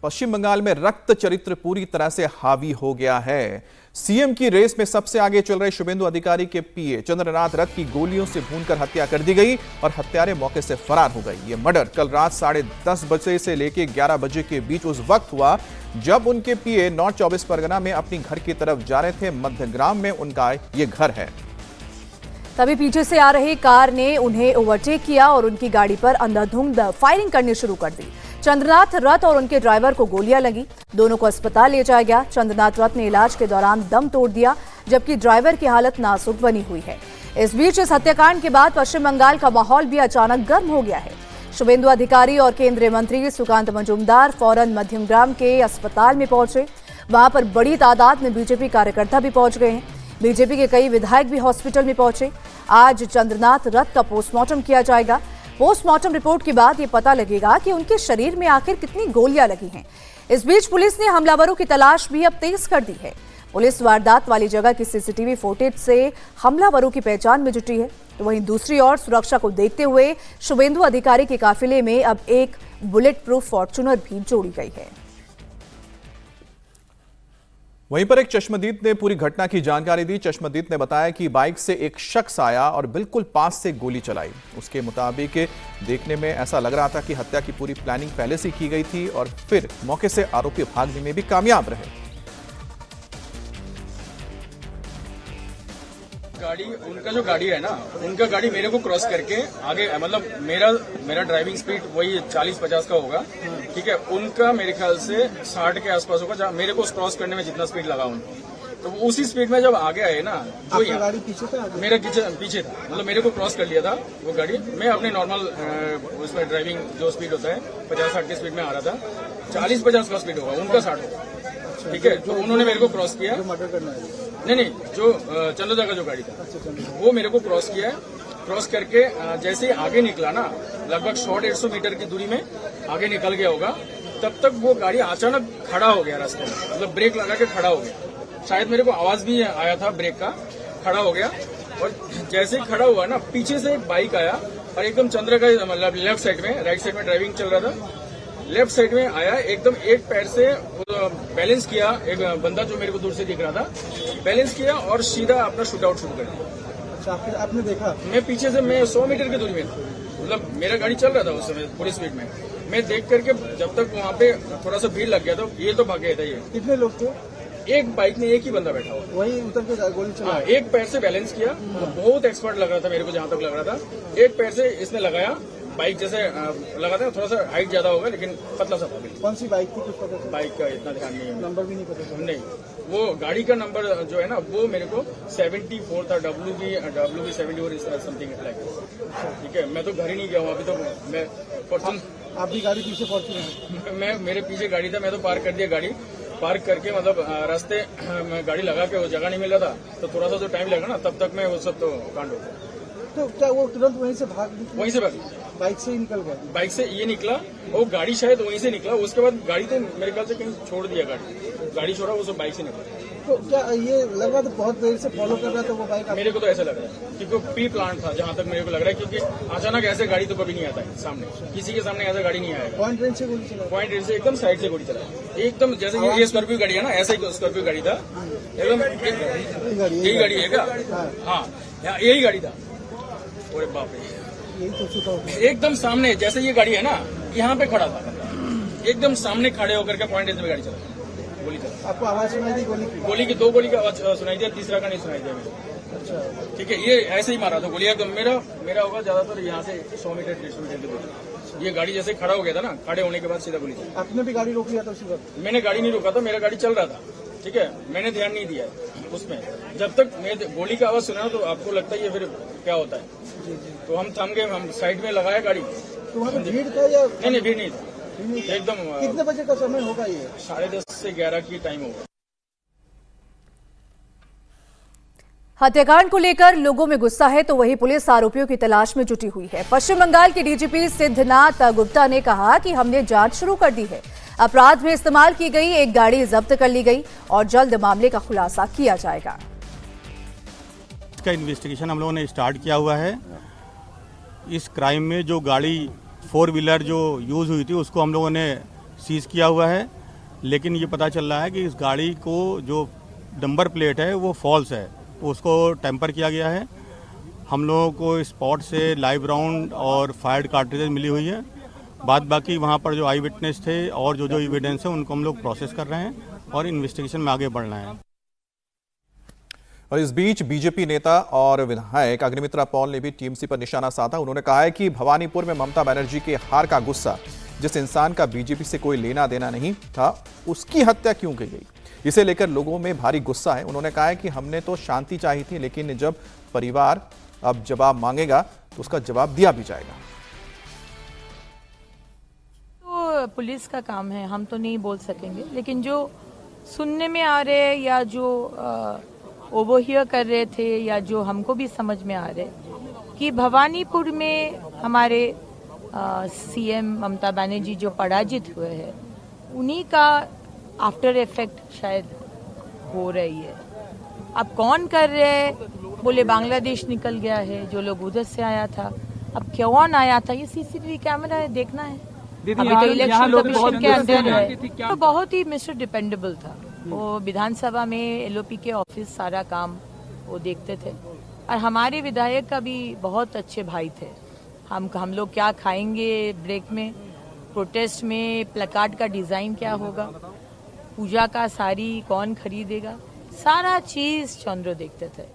पश्चिम बंगाल में रक्त चरित्र पूरी तरह से हावी हो गया है। सीएम की रेस में सबसे आगे चल रहे शुभेंदु अधिकारी के पीए चंद्रनाथ रथ की गोलियों से भूनकर हत्या कर दी गई और हत्यारे मौके से फरार हो गई। ये मर्डर कल रात 10:30 बजे से लेकर 11 बजे के बीच उस वक्त हुआ जब उनके पीए नॉर्थ 24 परगना में अपनी घर की तरफ जा रहे थे। मध्यग्राम में उनका ये घर है। तभी पीछे से आ रही कार ने उन्हें ओवरटेक किया और उनकी गाड़ी पर अंधाधुंध फायरिंग करनी शुरू कर दी। चंद्रनाथ रथ और उनके ड्राइवर को गोलियां लगी। दोनों को अस्पताल ले जाया गया। चंद्रनाथ रथ ने इलाज के दौरान दम तोड़ दिया, जबकि ड्राइवर की हालत नाजुक बनी हुई है। इस बीच इस हत्याकांड के बाद पश्चिम बंगाल का माहौल भी अचानक गर्म हो गया है। शुभेंदु अधिकारी और केंद्रीय मंत्री सुकांत मजूमदार फौरन मध्यमग्राम के अस्पताल में पहुंचे। वहां पर बड़ी तादाद में बीजेपी कार्यकर्ता भी पहुंच गए हैं। बीजेपी के कई विधायक भी हॉस्पिटल में पहुंचे। आज चंद्रनाथ रथ का पोस्टमार्टम किया जाएगा। पोस्टमार्टम रिपोर्ट के बाद ये पता लगेगा कि उनके शरीर में आखिर कितनी गोलियां लगी हैं। इस बीच पुलिस ने हमलावरों की तलाश भी अब तेज कर दी है। पुलिस वारदात वाली जगह की सीसीटीवी फुटेज से हमलावरों की पहचान में जुटी है। तो वहीं दूसरी ओर सुरक्षा को देखते हुए शुभेंदु अधिकारी के काफिले में अब एक बुलेट प्रूफ फॉर्च्यूनर भी जोड़ी गई है। वहीं पर एक चश्मदीद ने पूरी घटना की जानकारी दी। चश्मदीद ने बताया कि बाइक से एक शख्स आया और बिल्कुल पास से गोली चलाई। उसके मुताबिक देखने में ऐसा लग रहा था कि हत्या की पूरी प्लानिंग पहले से की गई थी और फिर मौके से आरोपी भागने में भी कामयाब रहे। गाड़ी उनका जो गाड़ी है ना, उनका गाड़ी मेरे को क्रॉस करके आगे, मतलब मेरा ड्राइविंग स्पीड वही 40-50 का होगा, ठीक है। उनका मेरे ख्याल से 60 के आसपास होगा, जहाँ मेरे को क्रॉस करने में जितना स्पीड लगा उनको, तो उसी स्पीड में जब आगे आए ना, जो गाड़ी पीछे था, मेरा पीछे था, मतलब मेरे को क्रॉस कर लिया था वो गाड़ी। मैं अपने नॉर्मल उसमें ड्राइविंग जो स्पीड होता है 50-60 की स्पीड में आ रहा था। 40-50 का स्पीड होगा, उनका 60 होगा, ठीक है। तो उन्होंने मेरे को क्रॉस किया। नहीं, जो चंद्रदा का जो गाड़ी था वो मेरे को क्रॉस किया है। क्रॉस करके जैसे ही आगे निकला ना, लगभग 100-150 मीटर की दूरी में आगे निकल गया होगा, तब तक वो गाड़ी अचानक खड़ा हो गया रास्ते में, मतलब ब्रेक लगा के खड़ा हो गया। शायद मेरे को आवाज भी आया था ब्रेक का, खड़ा हो गया। और जैसे ही खड़ा हुआ ना, पीछे से एक बाइक आया और एकदम चंद्र का मतलब लेफ्ट साइड में, राइट साइड में ड्राइविंग चल रहा था, लेफ्ट साइड में आया, एकदम एक पैर से बैलेंस किया। एक बंदा जो मेरे को दूर से दिख रहा था, बैलेंस किया और सीधा अपना शूट आउट शुरू कर दिया। अच्छा, आपने देखा? मैं पीछे से, मैं 100 मीटर की दूरी में था, मतलब मेरा गाड़ी चल रहा था उस समय पूरी स्पीड में। मैं देख करके जब तक वहाँ पे थोड़ा सा भीड़ लग गया था, ये तो भाग गया था। ये कितने लोग थे? एक बाइक में एक ही बंदा बैठा हुआ, वही उतर के गोली चला। एक पैर से बैलेंस किया, बहुत एक्सपर्ट लग रहा था मेरे को, जहां तक लग रहा था। एक पैर से इसने लगाया, बाइक जैसे लगाता है, थोड़ा सा हाइट ज्यादा होगा लेकिन पतला सा था। कौन सी बाइक थी, कुछ पता चला? बाइक का इतना ध्यान नहीं है, नंबर भी नहीं पता चला। नहीं, वो गाड़ी का नंबर जो है ना, वो मेरे को 74 था, WB 74 समथिंग लाइक, ठीक है। मैं तो घर ही नहीं गया हूँ अभी, तो मैं फॉर्चून, आपकी गाड़ी पीछे फॉर्चून, मैं मेरे पीछे गाड़ी था, मैं तो पार्क कर दिया गाड़ी। पार्क करके मतलब रास्ते में गाड़ी लगा के वो जगह नहीं मिल रहा था, तो थोड़ा सा जो टाइम लगा ना, तब तक मैं वो सब तो कांड हो गया। तो क्या वो तुरंत वहीं से भाग बाइक से ही निकल गया? बाइक से ये निकला, वो गाड़ी शायद वहीं से निकला। उसके बाद गाड़ी तो मेरे ख्याल से कहीं छोड़ दिया, गाड़ी छोड़ा, वो सब बाइक से निकला। तो क्या ये लग रहा था बहुत देर से फॉलो कर रहा था वो बाइक? मेरे को तो ऐसा लग रहा है क्योंकि वो प्री प्लान था, जहां तक मेरे को लग रहा है, क्योंकि अचानक ऐसे गाड़ी तो कभी नहीं आता है सामने, किसी के सामने ऐसा गाड़ी नहीं आएगा। पॉइंट रेंज से गोली चला? पॉइंट रेंज से एकदम साइड से गोली चला, एकदम जैसे ये स्कॉर्पियो गाड़ी है ना, ऐसा ही स्कॉर्पियो गाड़ी था एकदम। यही गाड़ी है क्या? हाँ, यही गाड़ी था। अरे बाप रे, यही तो छूटा, एकदम सामने, जैसे ये गाड़ी है ना, यहाँ पे खड़ा था, एकदम सामने खड़े होकर के पॉइंट रेंज में गाड़ी चला, गोली चला। आपको आवाज सुनाई दी गोली की? गोली की 2 गोली की आवाज सुनाई दिया, तीसरा का नहीं सुनाई दिया मेरे। अच्छा, ठीक है, ये ऐसे ही मारा था गोली एकदम। मेरा होगा ज्यादातर यहाँ से 100 मीटर 150 मीटर की दूरी। ये गाड़ी जैसे खड़ा हो गया था ना, खड़े होने के बाद सीधा गोली चली। आपने भी गाड़ी रोक लिया था उसी वक्त? मैंने गाड़ी नहीं रोका था, मेरा गाड़ी चल रहा था, ठीक है। मैंने ध्यान नहीं दिया उसमें, जब तक मैं गोली की आवाज सुना तो आपको लगता है ये फिर क्या होता है। तो हम थम गए, हम साइड में लगाया गाड़ी। तो वहाँ पे भीड़ था या? नहीं, भीड़ नहीं था, एकदम। कितने बजे का समय होगा ये? 10:30 से 11 की टाइम होगा। हत्याकांड को लेकर लोगों में गुस्सा है, तो वही पुलिस आरोपियों की तलाश में जुटी हुई है। पश्चिम बंगाल के डीजीपी सिद्धनाथ गुप्ता ने कहा कि हमने जांच शुरू कर दी है। अपराध में इस्तेमाल की गई एक गाड़ी जब्त कर ली गई और जल्द मामले का खुलासा किया जाएगा। इसका इन्वेस्टिगेशन हम लोगों ने स्टार्ट किया हुआ है। इस क्राइम में जो गाड़ी 4 व्हीलर जो यूज हुई थी, उसको हम लोगों ने सीज किया हुआ है, लेकिन ये पता चल रहा है कि इस गाड़ी को जो नंबर प्लेट है वो फॉल्स है, उसको टेम्पर किया गया है। हम लोगों को स्पॉट से लाइव राउंड और फायर्ड कार्ट्रिजेज मिली हुई है। बाद बाकी वहाँ पर जो आई विटनेस थे और जो एविडेंस है उनको हम लोग प्रोसेस कर रहे हैं और इन्वेस्टिगेशन में आगे बढ़ना है। और इस बीच बीजेपी नेता और विधायक अग्निमित्रा पॉल ने भी टीएमसी पर निशाना साधा। उन्होंने कहा है कि भवानीपुर में ममता बनर्जी के हार का गुस्सा, जिस इंसान का बीजेपी से कोई लेना देना नहीं था, उसकी हत्या क्यों की गई, इसे लेकर लोगों में भारी गुस्सा है। उन्होंने कहा है कि हमने तो शांति चाही थी, लेकिन जब परिवार अब जवाब मांगेगा तो उसका जवाब दिया भी जाएगा। तो पुलिस का काम है, हम तो नहीं बोल सकेंगे, लेकिन जो सुनने में आ रहे हैं या जो ओवरहियर कर रहे थे या जो हमको भी समझ में आ रहे कि भवानीपुर में हमारे सीएम ममता बनर्जी जो पराजित हुए हैं, उन्हीं का आफ्टर इफेक्ट शायद हो रही है। अब कौन कर रहे हैं, बोले बांग्लादेश निकल गया है, जो लोग उधर से आया था, अब कौन आया था, ये सीसीटीवी कैमरा है, देखना है। अभी तो इलेक्शन कमीशन के अंदर है, तो बहुत ही मिस्टर डिपेंडेबल था वो। विधानसभा में एलओपी के ऑफिस सारा काम वो देखते थे, और हमारे विधायक का भी बहुत अच्छे भाई थे। हम लोग क्या खाएंगे ब्रेक में, प्रोटेस्ट में प्लकार्ड का डिजाइन क्या होगा, पूजा का साड़ी कौन खरीदेगा, सारा चीज चंद्र देखते थे।